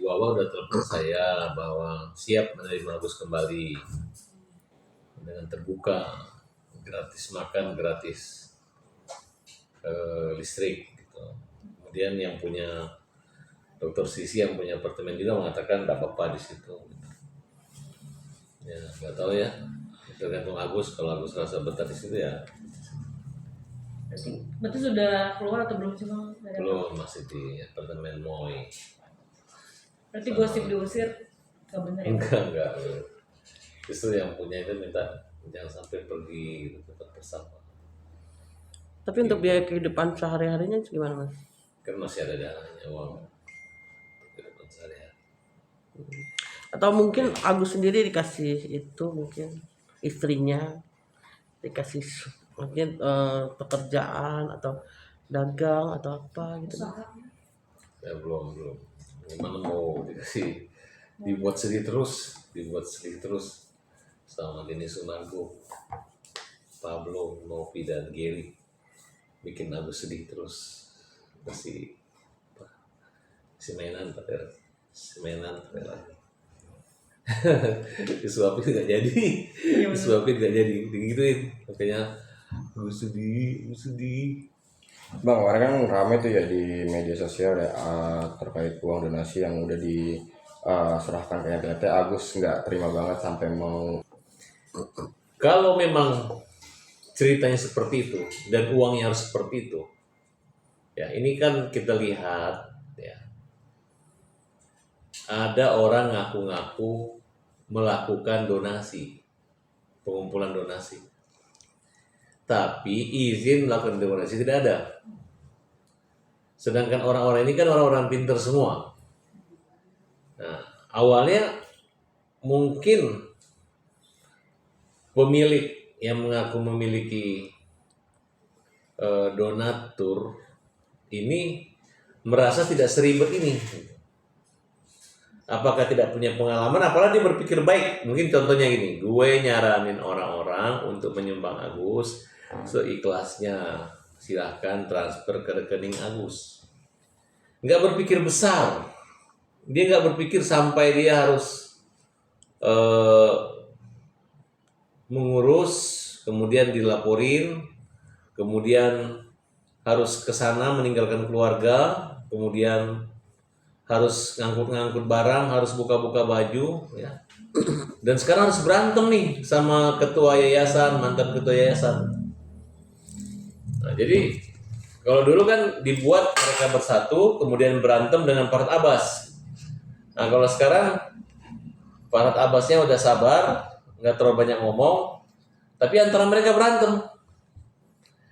Ibu Awa udah telepon saya bahwa siap menerima Agus kembali dengan terbuka, gratis makan, gratis listrik gitu. Kemudian yang punya Dokter Sisi yang punya apartemen juga mengatakan tidak apa-apa di situ. Ya nggak tahu ya, tergantung Agus. Kalau Agus rasa betah di situ ya. Berarti sudah keluar atau belum sih Bang? Belum, masih di apartemen Moy. Berarti gosip diusir nggak benar ya? Enggak. Justru yang punya itu minta jangan sampai pergi gitu, tetap bersama. Tapi untuk biaya kehidupan sehari-harinya gimana Mas? Kan masih ada dananya uang kehidupan sehari-hari. Atau mungkin Agus sendiri dikasih itu, mungkin istrinya dikasih mungkin pekerjaan atau dagang atau apa gitu. Ya belum. Gimana mau dikasih dibuat sedih terus sama Denny Sunago, Pablo, Novi dan Gary bikin Agus sedih terus, kasih mainan lagi. Disuapin nggak jadi digituin makanya Agus sedih. Bang, kemarin kan rame tuh ya di media sosial ya terkait uang donasi yang udah diserahkan ke NTT. Agus nggak terima banget sampai mau. Kalau memang ceritanya seperti itu dan uangnya harus seperti itu, ya ini kan kita lihat ya, ada orang ngaku-ngaku melakukan donasi, pengumpulan donasi, tapi izin melakukan donasi tidak ada. Sedangkan orang-orang ini kan orang-orang pintar semua. Nah, awalnya mungkin pemilik yang mengaku memiliki donatur ini merasa tidak seribet ini. Apakah tidak punya pengalaman? Apalagi dia berpikir baik. Mungkin contohnya gini, gue nyaranin orang-orang untuk menyumbang Agus seikhlasnya. Silahkan transfer ke rekening Agus. Nggak berpikir besar. Dia nggak berpikir sampai dia harus mengurus, kemudian dilaporin, kemudian harus ke sana meninggalkan keluarga, kemudian harus ngangkut barang, harus buka-buka baju, ya. Dan sekarang harus berantem nih sama ketua yayasan, mantan ketua yayasan. Nah, jadi kalau dulu kan dibuat mereka bersatu, kemudian berantem dengan Farhad Abbas. Nah, kalau sekarang Farhad Abbasnya udah sabar, nggak terlalu banyak ngomong, tapi antara mereka berantem.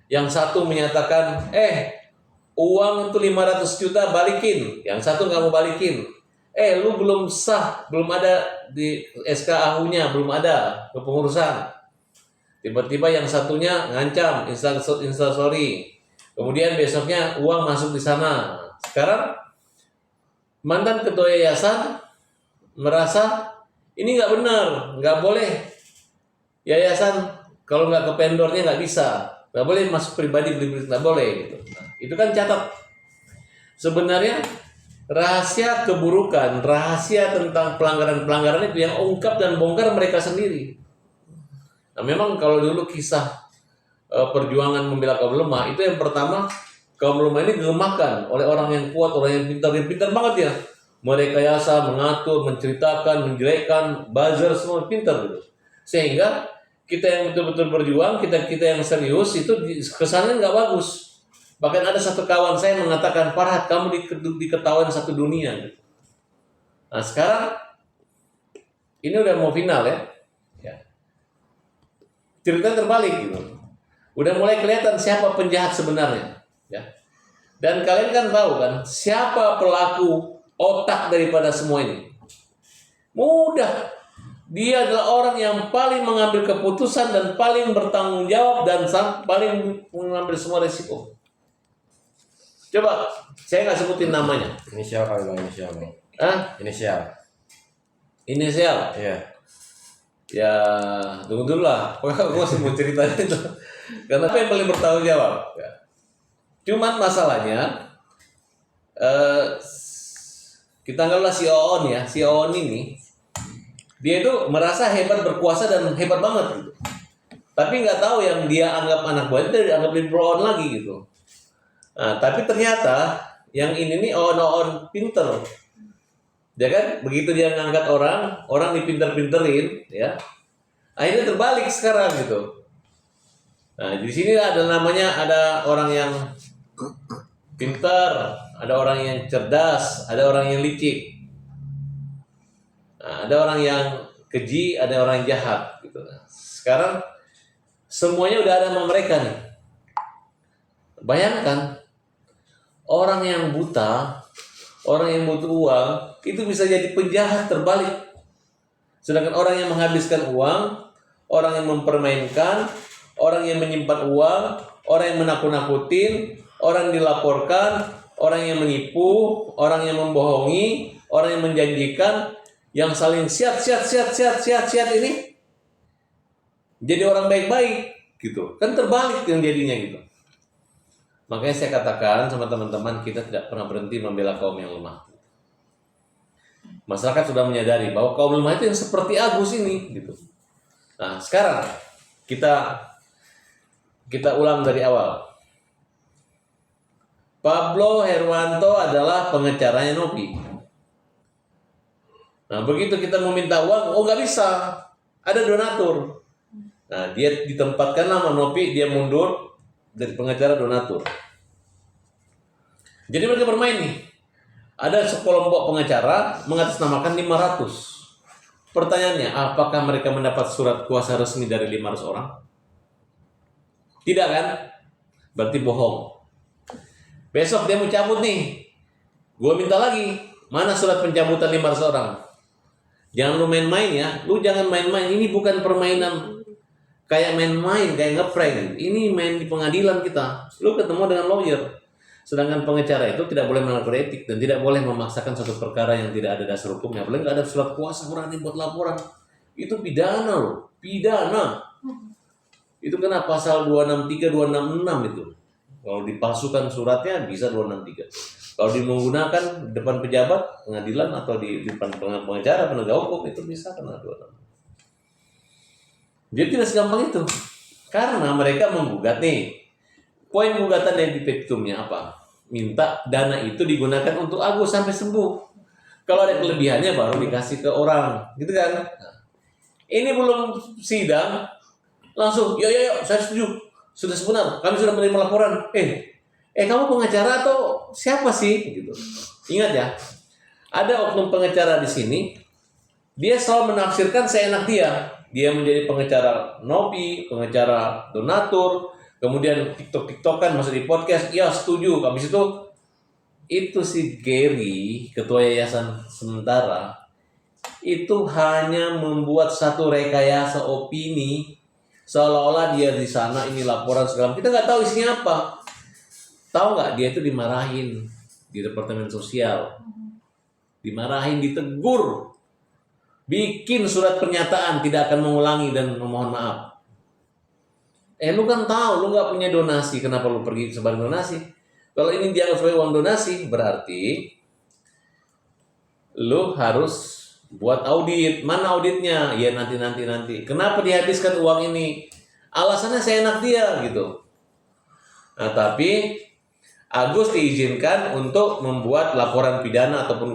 Yang satu menyatakan, uang itu 500 juta balikin. Yang satu nggak mau balikin. Lu belum sah, belum ada di SK AHU-nya, belum ada kepengurusan. Tiba-tiba yang satunya ngancam, instastory. Kemudian besoknya uang masuk di sana. Sekarang mantan ketua yayasan merasa ini nggak benar, nggak boleh. Yayasan kalau nggak ke vendornya nggak bisa. Nggak boleh masuk pribadi beli nggak boleh gitu. Nah, itu kan catat. Sebenarnya rahasia keburukan, rahasia tentang pelanggaran-pelanggaran itu yang ungkap dan bongkar mereka sendiri. Nah, memang kalau dulu kisah perjuangan membela kaum lemah itu yang pertama, kaum lemah ini dilemahkan oleh orang yang kuat, orang yang pintar banget ya. Merekayasa, mengatur, menceritakan, menjelekkan, buzzer semua pintar gitu. Sehingga kita yang betul-betul berjuang, kita yang serius itu kesannya nggak bagus. Bahkan ada satu kawan saya mengatakan, Farhad, kamu diketahuan satu dunia. Nah sekarang ini udah mau final ya. Ceritanya terbalik gitu. Udah mulai kelihatan siapa penjahat sebenarnya. Ya. Dan kalian kan tahu kan siapa pelaku otak daripada semua ini. Mudah. Dia adalah orang yang paling mengambil keputusan dan paling bertanggung jawab dan paling mengambil semua resiko. Coba, saya nggak sebutin namanya. Inisial kali bang, inisial bang. Inisial? Iya. Ya, tunggu dulu lah. Gue masih mau ceritanya itu. Karena apa yang paling bertanggung jawab? Cuman masalahnya, kita anggaplah si Oon ya, si Oon ini dia itu merasa hebat, berkuasa dan hebat banget gitu. Tapi nggak tahu yang dia anggap anak buah itu dianggap lebih Oon lagi gitu. Nah, tapi ternyata yang ini nih Oon pinter. Ya kan? Begitu dia ngangkat orang dipinter-pinterin ya. Akhirnya terbalik sekarang gitu. Nah, di sini ada orang yang pintar, ada orang yang cerdas, ada orang yang licik. Nah, ada orang yang keji, ada orang yang jahat gitu. Nah, sekarang semuanya udah ada sama mereka nih. Bayangkan orang yang buta, orang yang butuh uang itu bisa jadi penjahat terbalik. Sedangkan orang yang menghabiskan uang, orang yang mempermainkan, orang yang menyimpan uang, orang yang menakut-nakutin, orang yang dilaporkan, orang yang menipu, orang yang membohongi, orang yang menjanjikan, yang saling siat ini jadi orang baik-baik gitu. Kan terbalik yang jadinya gitu. Makanya saya katakan sama teman-teman, kita tidak pernah berhenti membela kaum yang lemah. Masyarakat sudah menyadari bahwa kaum lemah itu yang seperti Agus ini gitu. Nah, sekarang kita ulang dari awal. Pablo Herwanto adalah pengacaranya Nopi. Nah, begitu kita meminta uang, oh nggak bisa, ada donatur. Nah, dia ditempatkan sama Nopi, dia mundur dari pengacara donatur. Jadi mereka bermain nih. Ada sekelompok pengacara mengatasnamakan 500. Pertanyaannya, apakah mereka mendapat surat kuasa resmi dari 500 orang? Tidak kan? Berarti bohong. Besok dia mau cabut nih. Gue minta lagi. Mana surat pencabutan 500 orang? Jangan lu main-main ya. Lu jangan main-main. Ini bukan permainan kayak main-main, kayak ngeprank. Ini main di pengadilan kita. Lu ketemu dengan lawyer. Sedangkan pengacara itu tidak boleh melanggar etik dan tidak boleh memaksakan suatu perkara yang tidak ada dasar hukumnya. Apalagi nggak ada surat kuasa berani buat laporan. Itu pidana loh. Pidana. Itu kena pasal 263, 266 itu. Kalau dipalsukan suratnya bisa 263. Kalau menggunakan di depan pejabat pengadilan atau di depan pengacara penegak hukum itu bisa kena 26. Jadi tidak segampang itu. Karena mereka menggugat nih. Poin gugatan yang di petitumnya apa? Minta dana itu digunakan untuk Agus sampai sembuh. Kalau ada kelebihannya baru dikasih ke orang, gitu kan? Nah, ini belum sidang, langsung, yo, saya setuju. Sudah sebenar, kami sudah menerima laporan. Kamu pengacara atau siapa sih? Gitu. Ingat ya, ada oknum pengacara di sini. Dia selalu menafsirkan seenak dia. Dia menjadi pengacara Nopi, pengacara donatur, kemudian TikTok-TikTokan masuk di podcast. Ya setuju. Habis itu si Gary, ketua yayasan sementara, itu hanya membuat satu rekayasa opini seolah-olah dia di sana ini laporan segala. Kita nggak tahu isinya apa. Tahu nggak, dia itu dimarahin di departemen sosial, dimarahin, ditegur, bikin surat pernyataan tidak akan mengulangi dan memohon maaf. Lu kan tahu, lu nggak punya donasi, kenapa lu pergi sebar donasi? Kalau ini dianggap sebagai uang donasi, berarti lu harus buat audit. Mana auditnya? Ya nanti. Kenapa dihabiskan uang ini? Alasannya seenak dia gitu. Nah, tapi Agus diizinkan untuk membuat laporan pidana ataupun